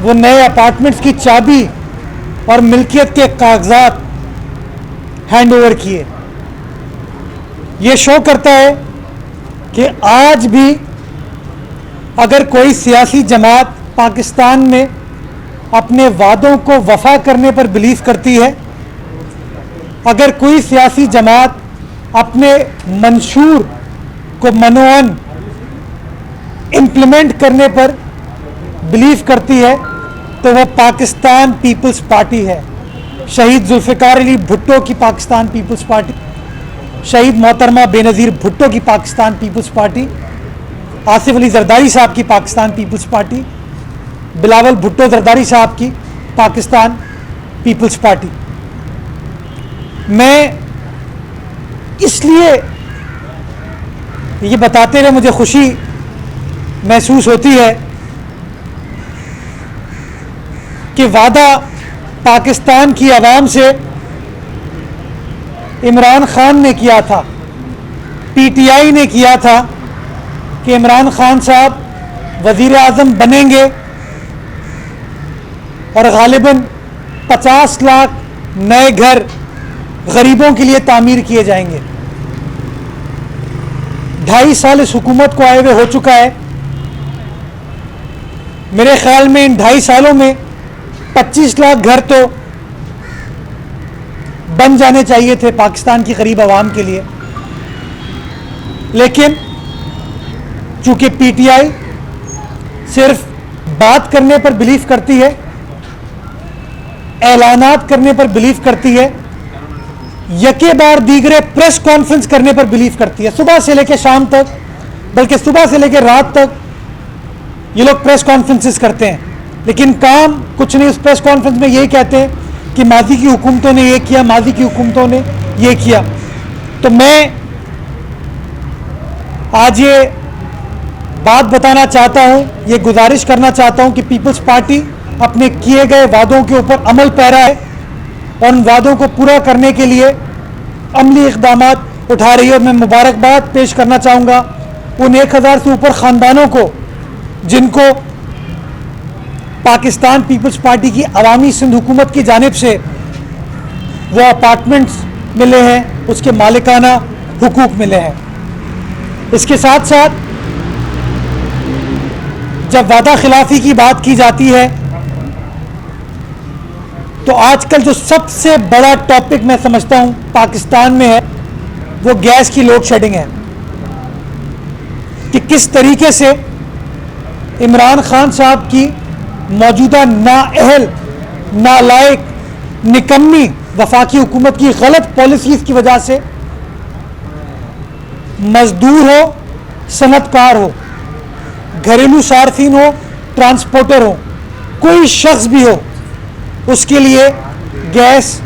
वो नए अपार्टमेंट्स की चाबी और मिल्कियत के कागजात हैंड ओवर किए। ये शो करता है कि आज भी अगर कोई सियासी जमात पाकिस्तान में अपने वादों को वफा करने पर बिलीव करती है, अगर कोई सियासी जमात अपने मंशूर को मनोअन इम्प्लीमेंट करने पर बिलीव करती है, तो वह पाकिस्तान पीपल्स पार्टी है। शहीद जुल्फ़िकार अली भुट्टो की पाकिस्तान पीपल्स पार्टी, शहीद मोहतरमा बेनज़ीर भुट्टो की पाकिस्तान पीपल्स पार्टी, आसिफ अली जरदारी साहब की पाकिस्तान पीपल्स पार्टी, बिलावल भुट्टो जरदारी साहब की पाकिस्तान पीपल्स पार्टी। मैं इसलिए ये बताते हुए मुझे खुशी महसूस होती है कि वादा पाकिस्तान की आवाम से इमरान खान ने किया था, पीटीआई ने किया था कि इमरान खान साहब वज़ीर आज़म बनेंगे और गालिबन 50 लाख नए घर गरीबों के लिए तामीर किए जाएंगे। 2.5 साल इस हुकूमत को आए हुए हो चुका है। मेरे ख्याल में इन 2.5 सालों में 25 लाख घर तो बन जाने चाहिए थे पाकिस्तान की गरीब आवाम के लिए, लेकिन चूंकि पीटीआई सिर्फ बात करने पर बिलीव करती है, ऐलानात करने पर बिलीव करती है, यके बार दीगरे प्रेस कॉन्फ्रेंस करने पर बिलीव करती है, सुबह से लेकर शाम तक, बल्कि सुबह से लेकर रात तक ये लोग प्रेस कॉन्फ्रेंसेस करते हैं, लेकिन काम कुछ नहीं। उस प्रेस कॉन्फ्रेंस में यही कहते हैं कि माजी की हुकूमतों ने ये किया, माजी की हुकूमतों ने ये किया। तो मैं आज ये बात बताना चाहता हूं, ये गुजारिश करना चाहता हूं कि पीपल्स पार्टी अपने किए गए वादों के ऊपर अमल पैरा है और उन वादों को पूरा करने के लिए अमली इक़दामात उठा रही है। और मैं मुबारकबाद पेश करना चाहूँगा उन 1000 से ऊपर ख़ानदानों को जिनको पाकिस्तान पीपल्स पार्टी की अवामी सिंध हुकूमत की जानिब से वो अपार्टमेंट्स मिले हैं, उसके मालिकाना हुकूक मिले हैं। इसके साथ साथ जब वादा खिलाफी की बात की जाती है तो आजकल जो सबसे बड़ा टॉपिक मैं समझता हूं पाकिस्तान में है वो गैस की लोड शेडिंग है कि किस तरीके से इमरान खान साहब की मौजूदा नाअहल, नालायक, निकम्मी वफाकी हुकूमत की गलत पॉलिसीज की वजह से मजदूर हो, सनतकार हो, घरेलू सार्फिन हो, ट्रांसपोर्टर हो, कोई शख्स भी हो, उसके लिए गैस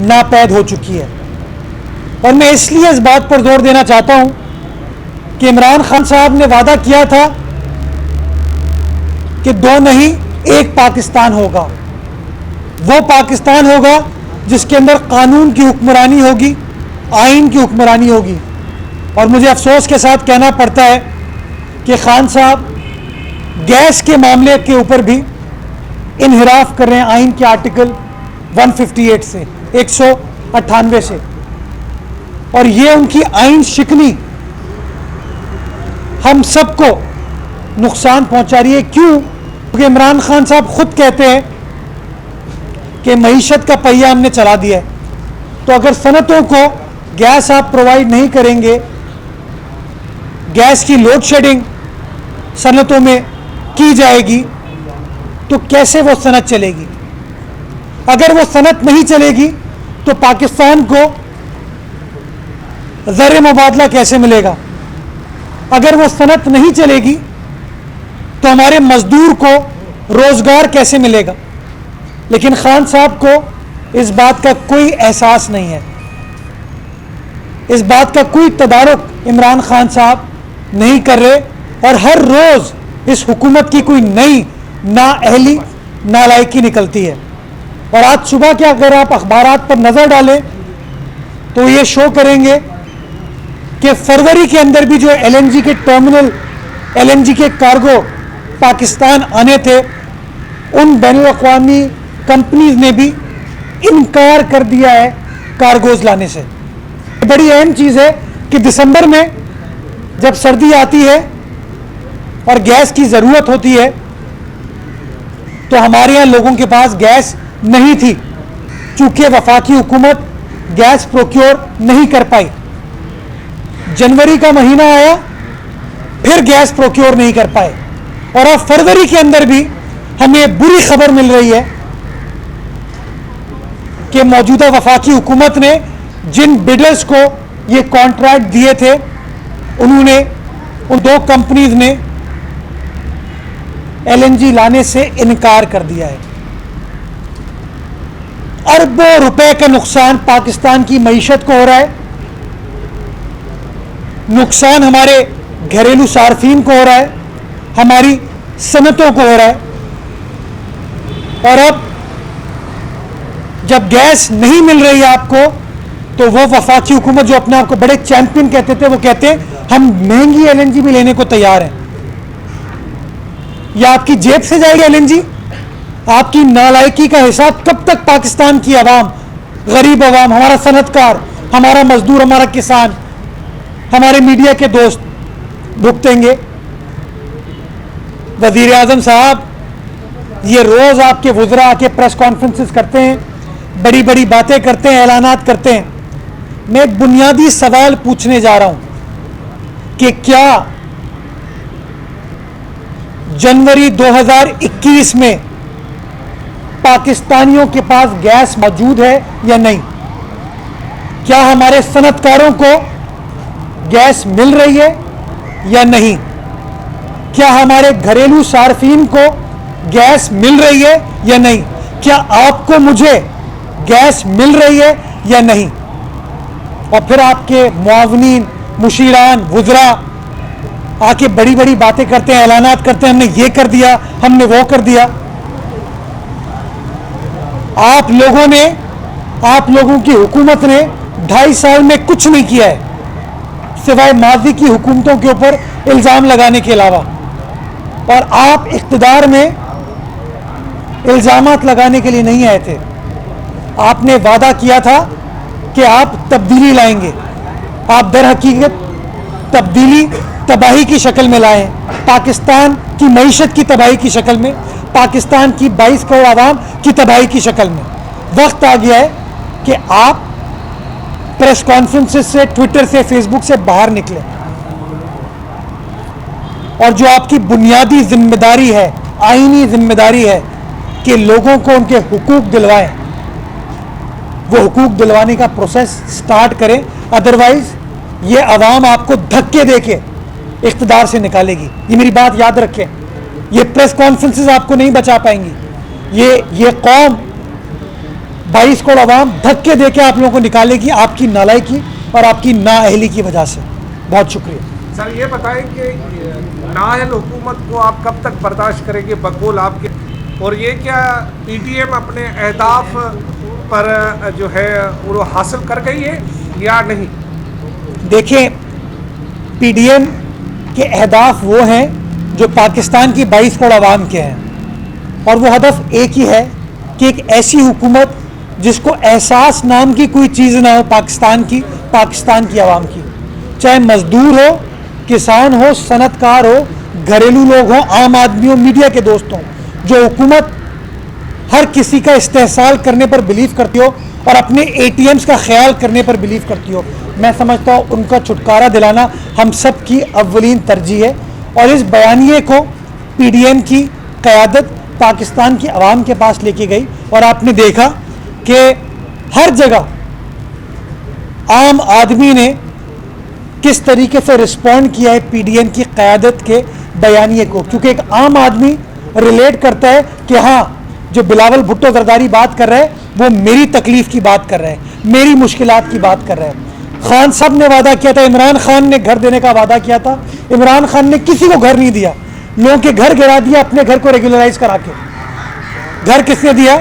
नापैद हो चुकी है। और मैं इसलिए इस बात पर जोर देना चाहता हूं कि इमरान खान साहब ने वादा किया था कि 2 नहीं 1 पाकिस्तान होगा। वो पाकिस्तान होगा जिसके अंदर कानून की हुक्मरानी होगी, आइन की हुक्मरानी होगी। और मुझे अफसोस के साथ कहना पड़ता है कि खान साहब गैस के मामले के ऊपर भी इनहिराफ कर रहे हैं आइन के आर्टिकल 158 से, 198 से। और ये उनकी आइन शिकनी हम सबको नुकसान पहुंचा रही है। क्यों? क्योंकि इमरान खान साहब खुद कहते हैं कि मईशत का पहिया हमने चला दिया है। तो अगर सनतों को गैस आप प्रोवाइड नहीं करेंगे, गैस की लोड शेडिंग सनतों में की जाएगी, तो कैसे वो सनत चलेगी? अगर वो सनत नहीं चलेगी तो पाकिस्तान को ज़र मुबादला कैसे मिलेगा? अगर वो सनत नहीं चलेगी तो हमारे मजदूर को रोजगार कैसे मिलेगा? लेकिन खान साहब को इस बात का कोई एहसास नहीं है, इस बात का कोई तदारुक इमरान खान साहब नहीं कर रहे। और हर रोज इस हुकूमत की कोई नई नाअहली, नालायकी निकलती है। और आज सुबह के अगर आप अखबारात पर नजर डालें तो ये शो करेंगे कि फरवरी के अंदर भी जो एलएनजी के टर्मिनल, एलएनजी के कार्गो पाकिस्तान आने थे, उन बैनुल-अक़वामी कंपनीज ने भी इनकार कर दिया है कार्गोज लाने से। बड़ी अहम चीज़ है कि दिसंबर में जब सर्दी आती है और गैस की ज़रूरत होती है तो हमारे यहाँ लोगों के पास गैस नहीं थी, चूँकि वफाकी हुकूमत गैस प्रोक्योर नहीं कर पाई। जनवरी का महीना आया, फिर गैस प्रोक्योर नहीं कर पाए, और अब फरवरी के अंदर भी हमें बुरी खबर मिल रही है कि मौजूदा वफाकी हुकूमत ने जिन बिडर्स को ये कॉन्ट्रैक्ट दिए थे, उन्होंने उन 2 कंपनीज ने एलएनजी लाने से इनकार कर दिया है। अरबों रुपए का नुकसान पाकिस्तान की मईशत को हो रहा है, नुकसान हमारे घरेलू सार्फिन को हो रहा है, हमारी सनतों को हो रहा है। और अब जब गैस नहीं मिल रही है आपको, तो वो वफाकी हुकूमत जो अपने आप को बड़े चैंपियन कहते थे, वो कहते हैं हम महंगी एलएनजी भी लेने को तैयार हैं। या आपकी जेब से जाएगी एलएनजी? आपकी नालायकी का हिसाब कब तक पाकिस्तान की आवाम, गरीब आवाम, हमारा सनतकार, हमारा मजदूर, हमारा किसान, हमारे मीडिया के दोस्त भुगतेंगे? वजीर आजम साहब ये रोज आपके वुज़रा आके प्रेस कॉन्फ्रेंसेस करते हैं, बड़ी बड़ी बातें करते हैं, ऐलानात करते हैं। मैं एक बुनियादी सवाल पूछने जा रहा हूं कि क्या जनवरी 2021 में पाकिस्तानियों के पास गैस मौजूद है या नहीं? क्या हमारे सनतकारों को गैस मिल रही है या नहीं? क्या हमारे घरेलू सार्फिन को गैस मिल रही है या नहीं? क्या आपको मुझे गैस मिल रही है या नहीं? और फिर आपके मुआवनीन, मुशीरान, वुज़रा आके बड़ी बड़ी बातें करते हैं, ऐलानात करते हैं, हमने ये कर दिया, हमने वो कर दिया। आप लोगों की हुकूमत ने 2.5 साल में कुछ नहीं किया है सिवाय माजी की हुकूमतों के ऊपर इल्ज़ाम लगाने के अलावा। और आप इख्तिदार में इल्ज़ामात लगाने के लिए नहीं आए थे। आपने वादा किया था कि आप तब्दीली लाएंगे। आप दर हकीकत तब्दीली तबाही की शक्ल में लाए, पाकिस्तान की मईशत की तबाही की शक्ल में, पाकिस्तान की 22 करोड़ आवाम की तबाही की शक्ल में। वक्त आ गया है कि आप प्रेस कॉन्फ्रेंसेस से, ट्विटर से, फेसबुक से बाहर निकले और जो आपकी बुनियादी जिम्मेदारी है, आईनी जिम्मेदारी है कि लोगों को उनके हुकूक दिलवाएं, वो हुकूक दिलवाने का प्रोसेस स्टार्ट करें। अदरवाइज ये अवाम आपको धक्के देके इख्तिदार से निकालेगी। ये मेरी बात याद रखें। ये प्रेस कॉन्फ्रेंसेस आपको नहीं बचा पाएंगी। ये कौम 22 करोड़ अवाम धक्के देके आप लोगों को निकालेगी, आपकी नालायकी और आपकी नाअहली की वजह से। बहुत शुक्रिया। सर ये बताएं कि नाअहल हुकूमत को आप कब तक बर्दाश्त करेंगे बकौल आपके, और ये क्या पीटीएम अपने अहदाफ पर जो है वो हासिल कर गई है या नहीं? देखिए, पीडीएम के अहदाफ वो हैं जो पाकिस्तान की 22 करोड़ आवाम के हैं, और वो हदफ एक ही है कि एक ऐसी हुकूमत जिसको एहसास नाम की कोई चीज़ ना हो पाकिस्तान की आवाम की, चाहे मजदूर हो, किसान हो, सनतकार हो, घरेलू लोग हो, आम आदमी हो, मीडिया के दोस्त हों, जो हुकूमत हर किसी का इस्तेहसाल करने पर बिलीव करती हो और अपने एटीएम्स का ख्याल करने पर बिलीव करती हो। मैं समझता हूँ उनका छुटकारा दिलाना हम सब की अव्वलीन तरजीह है। और इस बयानिए को पीडीएम की क़यादत पाकिस्तान की आवाम के पास लेके गई, और आपने देखा कि हर जगह आम आदमी ने किस तरीके से रिस्पॉन्ड किया है पीडीएम की क़यादत के बयानिए को, क्योंकि एक आम आदमी रिलेट करता है कि हाँ, जो बिलावल भुट्टो जरदारी बात कर रहा है वो मेरी तकलीफ की बात कर रहा है, मेरी मुश्किलात की बात कर रहा है। खान साहब ने वादा किया था, इमरान खान ने घर देने का वादा किया था, इमरान खान ने किसी को घर नहीं दिया, लोगों के घर गिरा दिया अपने घर को रेगुलराइज करा के। घर किसने दिया?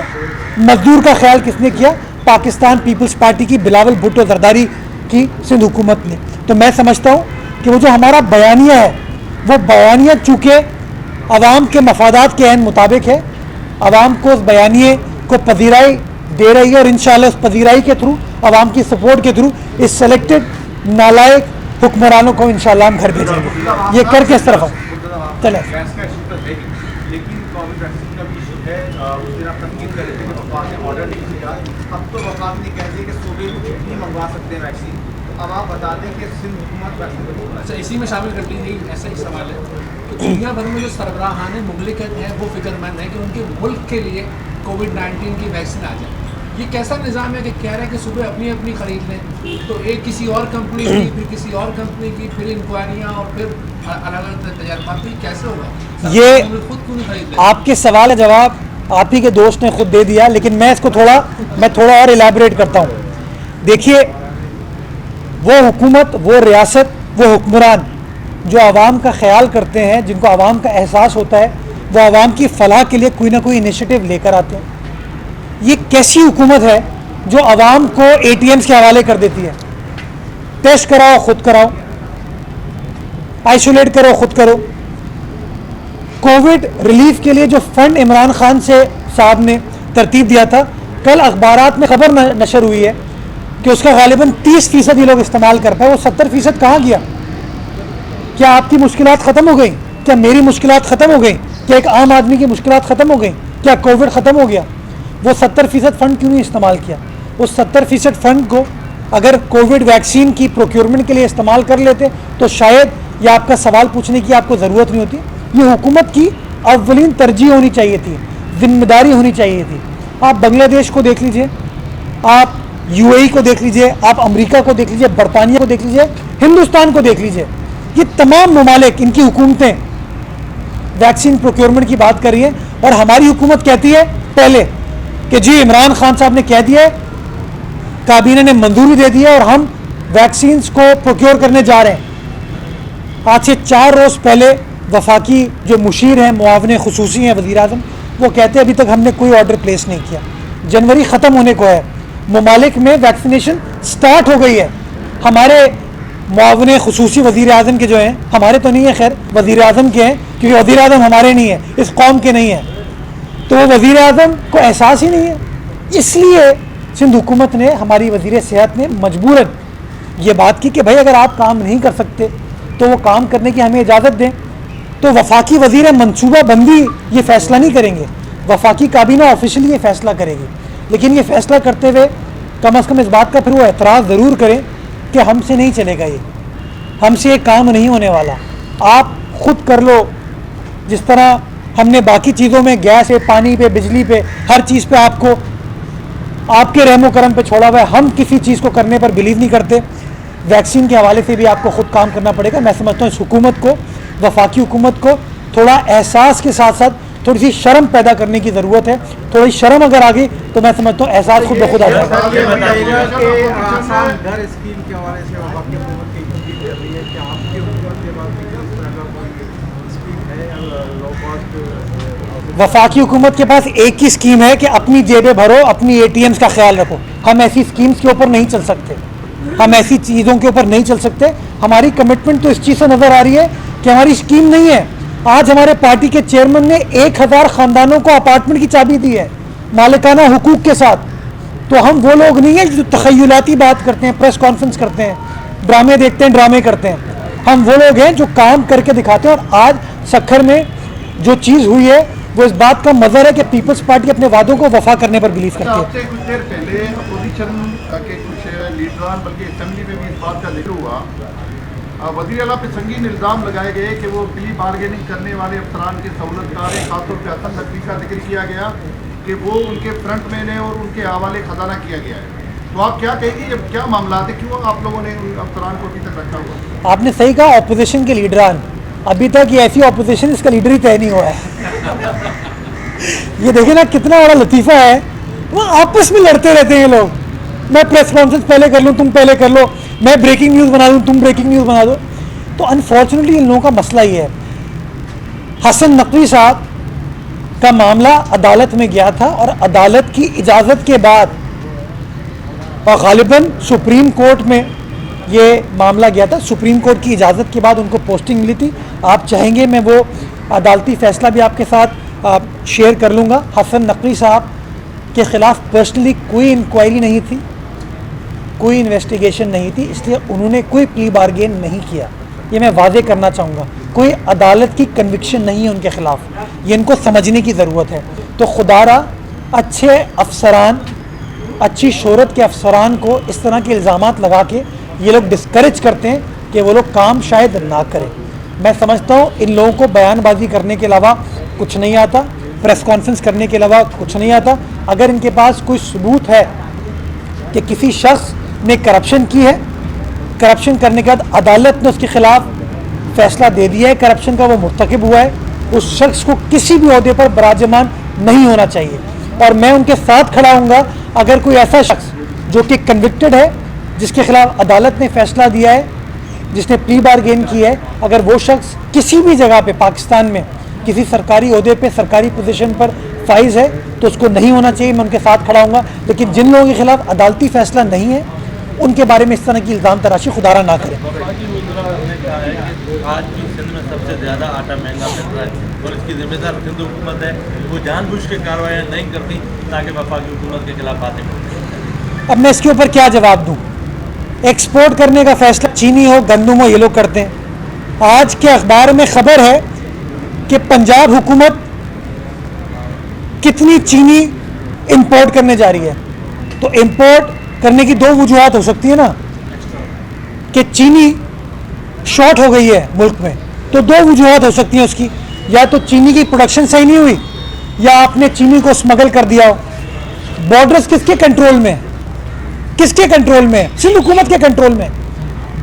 मजदूर का ख्याल किसने किया? पाकिस्तान पीपल्स पार्टी की बिलावल भुट्टो जरदारी की सिंध हुकूमत ने। तो मैं समझता हूँ कि वो जो हमारा बयानिया है, वो बयानिया चूँकि अवाम के मफादात के ऐन मुताबिक है, आवाम को उस बयानिए को पजीराई दे रही है और इंशाल्लाह उस पजीराई के थ्रू, आवाम की सपोर्ट के थ्रू इस सेलेक्टेड नालायक हुक्मरानों को इंशाल्लाह हम घर भेजेंगे। ये करके इस तरफ चले। लेकिन कोविड वैक्सीन का भी इशू है, उस दिन आप तनकीद कर रहे थे कि वफाक ने ऑर्डर नहीं किया। अब तो वफाक ने कह दिया कि सूबे को कितनी मंगवा सकते हैं वैक्सीन। तो अब आप बता दें कि सिंध हुकूमत वैक्सीन। अच्छा, इसी में शामिल कर लीजिए, ऐसा ही सवाल है। तो दुनिया भर में जो सरबराहान मुमलिकत है वो फिक्रमंद है कि उनके मुल्क के लिए कोविड-19 की वैक्सीन आ जाए। ये कैसा निज़ाम है कि कह रहे हैं कि सुबह अपनी अपनी खरीद लें, तो एक किसी और कंपनी की, फिर किसी और कंपनी की, फिर इंक्वायरियाँ और फिर अलग अलग तजर्बा। तो ये कैसे होगा? ये खुद क्यों नहीं खरीद लें? आपके सवाल का जवाब आप ही के दोस्त ने खुद दे दिया, लेकिन मैं इसको थोड़ा और इलाबरेट करता हूँ। देखिए, वो हुकूमत, वो रियासत, वो हुक्मरान जो आवाम का ख्याल करते हैं, जिनको आवाम का एहसास होता है, वो आवाम की फलाह के लिए कोई ना कोई इनिशिएटिव लेकर आते हैं। ये कैसी हुकूमत है जो आवाम को ATMs के हवाले कर देती है? टेस्ट कराओ खुद कराओ, आइसोलेट करो खुद करो। कोविड रिलीफ के लिए जो फंड इमरान खान से साहब ने तरतीब दिया था, कल अखबारात में खबर नशर हुई है कि उसका गालिबन 30% ही लोग इस्तेमाल कर पाए। वो 70% कहाँ गया? क्या आपकी मुश्किलात ख़त्म हो गई? क्या मेरी मुश्किलात ख़त्म हो गई? क्या एक आम आदमी की मुश्किलात ख़त्म हो गई? क्या कोविड ख़त्म हो गया? वो 70% फ़ंड क्यों नहीं इस्तेमाल किया? उस 70% फ़ंड को अगर कोविड वैक्सीन की प्रोक्योरमेंट के लिए इस्तेमाल कर लेते तो शायद ये आपका सवाल पूछने की आपको ज़रूरत नहीं होती। ये हुकूमत की अव्वलीन तरजीह होनी चाहिए थी, जिम्मेदारी होनी चाहिए थी। आप बांग्लादेश को देख लीजिए, आप UAE को देख लीजिए, आप अमेरिका को देख लीजिए, बरतानिया को देख लीजिए, हिंदुस्तान को देख लीजिए। ये तमाम ममालिक, इनकी हुकूमतें वैक्सीन प्रोक्योरमेंट की बात कर रही है और हमारी हुकूमत कहती है पहले कि जी इमरान खान साहब ने कह दिया है, काबीना ने मंजूरी दे दी है और हम वैक्सीन को प्रोक्योर करने जा रहे हैं। आज से 4 रोज़ पहले वफाकी जो मुशीर हैं, मुआवने खुसूसी हैं वज़ीर आज़म, वो कहते हैं अभी तक हमने कोई ऑर्डर प्लेस नहीं किया। जनवरी ख़त्म होने को है, ममालिक में वैक्सीनेशन स्टार्ट हो गई है। हमारे मुआवने खुसूसी वज़ीर आज़म के जो हैं, हमारे तो नहीं है खैर, वज़ीर आज़म के हैं, क्योंकि वज़ीर आज़म हमारे नहीं है, इस कौम के नहीं है, तो वो वज़ीर आज़म को एहसास ही नहीं है। इसलिए सिंध हुकूमत ने, हमारी वज़ीर सेहत ने मजबूरन ये बात की कि भाई अगर आप काम नहीं कर सकते तो वो काम करने की हमें इजाज़त दें। तो वफाकी वज़ीर मनसूबा बंदी ये फ़ैसला नहीं करेंगे, वफाकी काबीना ऑफिशियली ये फ़ैसला करेगी, लेकिन ये फ़ैसला करते हुए कम अज़ कम इस बात का फिर वो एतराज़ ज़रूर करें कि हमसे नहीं चलेगा, ये हमसे ये काम नहीं होने वाला, आप खुद कर लो। जिस तरह हमने बाकी चीज़ों में गैस पे, पानी पे, बिजली पे, हर चीज़ पे आपको आपके रहमो करम पे छोड़ा हुआ है, हम किसी चीज़ को करने पर बिलीव नहीं करते। वैक्सीन के हवाले से भी आपको ख़ुद काम करना पड़ेगा। मैं समझता हूँ इस हुकूमत को, वफाकी हुकूमत को थोड़ा एहसास के साथ साथ थोड़ी सी शर्म पैदा करने की ज़रूरत है। थोड़ी शर्म अगर आ गई तो मैं समझता हूँ एहसास खुद ब खुद आ जाएगा। वफाकी हुकूमत के पास एक ही स्कीम है कि अपनी जेबें भरो, अपनी ATMs का ख्याल रखो। हम ऐसी स्कीम्स के ऊपर नहीं चल सकते, हम ऐसी चीज़ों के ऊपर नहीं चल सकते। हमारी कमिटमेंट तो इस चीज़ से नज़र आ रही है कि हमारी स्कीम नहीं है। आज हमारे पार्टी के चेयरमैन ने 1000 ख़ानदानों को अपार्टमेंट की चाबी दी है मालिकाना हुकूक के साथ। तो हम वो लोग नहीं हैं जो तखय्युलाती बात करते हैं, प्रेस कॉन्फ्रेंस करते हैं, ड्रामे देखते हैं, ड्रामे करते हैं। हम वो लोग हैं जो काम करके दिखाते हैं। और आज सखर में जो चीज़ हुई है वो इस बात का मज़हर है कि पीपल्स पार्टी अपने वादों को वफा करने पर बिलीव करती है। आपसे कुछ देर पहले अपोजिशन के कुछ लीडरान, बल्कि असेंबली में भी इस बात का जिक्र हुआ, वज़ीर आला पे संगीन इल्ज़ाम लगाए गए कि वो प्ली बार्गेनिंग करने वाले अफसरान के सहूलतकार हैं। खासतौर पर हसन नकवी का जिक्र किया गया कि वो उनके फ्रंटमैन हैं और उनके हवाले खजाना किया गया है। तो आप क्या कहेंगे, ये क्या मामला है, क्यों आप लोगों ने उन अफसरान को अभी तक रखा हुआ? आपने सही कहा, अपोजिशन के लीडरान, अभी तक ये ऐसी अपोजिशन इसका लीडर ही तय नहीं हुआ है। ये देखिए ना कितना बड़ा लतीफ़ा है, वो आपस में लड़ते रहते हैं लोग। मैं प्रेस कॉन्फ्रेंस पहले कर लूँ, तुम पहले कर लो, मैं ब्रेकिंग न्यूज़ बना दूँ, तुम ब्रेकिंग न्यूज़ बना दो। तो अनफॉर्चुनेटली इन लोगों का मसला ये है। हसन नकवी साहब का मामला अदालत में गया था और अदालत की इजाज़त के बाद, और गालिबन सुप्रीम कोर्ट में ये मामला गया था, सुप्रीम कोर्ट की इजाज़त के बाद उनको पोस्टिंग मिली थी। आप चाहेंगे मैं वो अदालती फ़ैसला भी आपके साथ शेयर कर लूँगा। हसन नकवी साहब के ख़िलाफ़ पर्सनली कोई इंक्वायरी नहीं थी, कोई इन्वेस्टिगेशन नहीं थी, इसलिए उन्होंने कोई प्ली बार्गेन नहीं किया। ये मैं वादे करना चाहूँगा। कोई अदालत की कन्विक्शन नहीं है उनके ख़िलाफ़, ये इनको समझने की ज़रूरत है। तो खुदारा अच्छे अफसरान, अच्छी शोहरत के अफसरान को इस तरह के इल्ज़ामात लगा के ये लोग डिस्करेज करते हैं कि वो लोग काम शायद ना करें। मैं समझता हूँ इन लोगों को बयानबाजी करने के अलावा कुछ नहीं आता, प्रेस कॉन्फ्रेंस करने के अलावा कुछ नहीं आता। अगर इनके पास कोई सबूत है कि किसी शख्स ने करप्शन की है, करप्शन करने के बाद अदालत ने उसके ख़िलाफ़ फ़ैसला दे दिया है करप्शन का, वो मुर्तकिब हुआ है, उस शख्स को किसी भी ओहदे पर बराजमान नहीं होना चाहिए। और मैं उनके साथ खड़ा हूँगा अगर कोई ऐसा शख्स जो कि कन्विक्टेड है, जिसके ख़िलाफ़ अदालत ने फ़ैसला दिया है, जिसने प्ली बार्गेन की है, अगर वो शख्स किसी भी जगह पे पाकिस्तान में किसी सरकारी ओहदे पे, सरकारी पोजीशन पर फाइज है तो उसको नहीं होना चाहिए। मैं उनके साथ खड़ा हूँगा। लेकिन जिन लोगों के खिलाफ अदालती फ़ैसला नहीं है उनके बारे में इस तरह की इल्ज़ाम तराशी खुदारा ना करें। आज की सिंध में सबसे ज़्यादा आटा महंगा मिल रहा है और इसकी जिम्मेदार सिंध हुकूमत है। वो जानबूझ के कार्रवाई नहीं करती ताकि वफाकी हुकूमत के खिलाफ बातें करें। अब मैं इसके ऊपर क्या जवाब दूँ? एक्सपोर्ट करने का फैसला चीनी हो, गंदम हो, ये लोग करते हैं। आज के अखबार में खबर है कि पंजाब हुकूमत कितनी चीनी इंपोर्ट करने जा रही है। तो इंपोर्ट करने की दो वजूहत हो सकती है ना, कि चीनी शॉर्ट हो गई है मुल्क में, तो दो वजूहत हो सकती हैं उसकी, या तो चीनी की प्रोडक्शन सही नहीं हुई या आपने चीनी को स्मगल कर दिया हो। बॉर्डर्स किसके कंट्रोल में? किसके कंट्रोल में? सिंध हुकूमत के कंट्रोल में।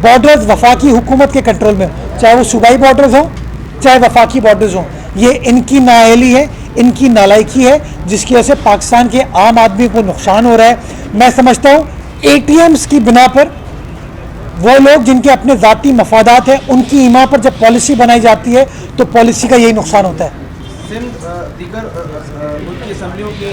बॉर्डर्स वफाकी हुकूमत के कंट्रोल में, चाहे वो सूबाई बॉर्डर्स हो चाहे वफाकी बॉर्डर्स हो। ये इनकी नाअहली है, इनकी नालायकी है, जिसकी वजह से पाकिस्तान के आम आदमी को नुकसान हो रहा है। मैं समझता हूँ ATMs की बिना पर वो लोग जिनके अपने ज़ाती मफादात हैं, उनकी ईमा पर जब पॉलिसी बनाई जाती है तो पॉलिसी का यही नुकसान होता है। सिंध दीगर मुल्क की असम्बलियों के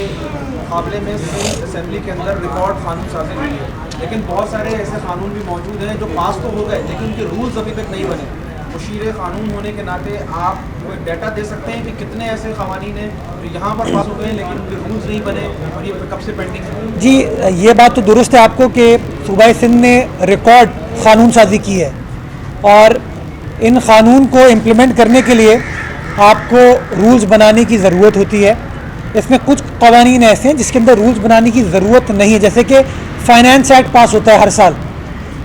मुकाबले में सिंध असम्बली के अंदर रिकॉर्ड कानून साजी हुई है, लेकिन बहुत सारे ऐसे कानून भी मौजूद हैं जो पास तो हो गए लेकिन उनके रूल्स अभी तक नहीं बने। मुशीर कानून होने के नाते आप कोई डाटा दे सकते हैं कि कितने ऐसे क़वानीन हैं जो यहाँ पर पास हो गए लेकिन उनके रूल्स नहीं बने और ये कब से पेंडिंग है? जी, ये बात तो दुरुस्त है आपको कि सूबा सिंध ने रिकॉर्ड क़ानून साजी की है और इन क़ानून को इम्प्लीमेंट करने के लिए आपको रूल्स बनाने की ज़रूरत होती है। इसमें कुछ क़वानीन ऐसे हैं जिसके अंदर रूल्स बनाने की ज़रूरत नहीं है, जैसे कि फ़ाइनेंस एक्ट पास होता है हर साल,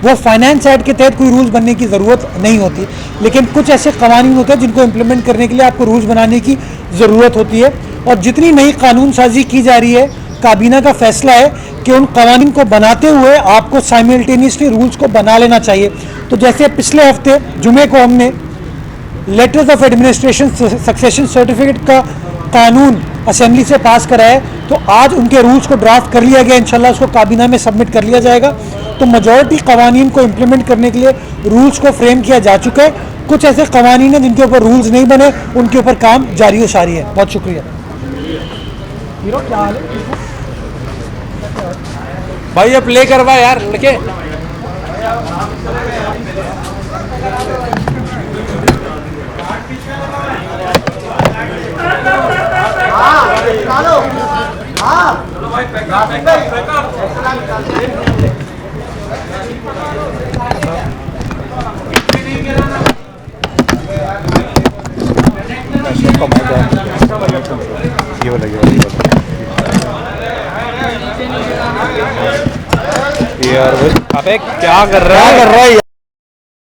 वो फाइनेंस एक्ट के तहत कोई रूल्स बनने की ज़रूरत नहीं होती। लेकिन कुछ ऐसे क़वानीन होते हैं जिनको इम्प्लीमेंट करने के लिए आपको रूल्स बनाने की ज़रूरत होती है। और जितनी नई कानून साजी की जा रही है, काबीना का फैसला है कि उन क़वानीन को बनाते हुए आपको साइमल्टेनियसली रूल्स को बना लेना चाहिए। तो जैसे पिछले हफ्ते जुमे को हमने letters of administration succession certificate का कानून असेंबली से पास कराया, तो आज उनके रूल्स को ड्राफ्ट कर लिया गया, इंशाल्लाह उसको काबीना में सबमिट कर लिया जाएगा। तो मेजॉरिटी क़वानीन को इम्प्लीमेंट करने के लिए रूल्स को फ्रेम किया जा चुका है। कुछ ऐसे क़वानीन हैं जिनके ऊपर रूल्स नहीं बने, उनके ऊपर काम जारी व सारी है। बहुत शुक्रिया। क्या हाल है भाई? अब प्ले करवा यार लड़के। यार अबे क्या कर रहा है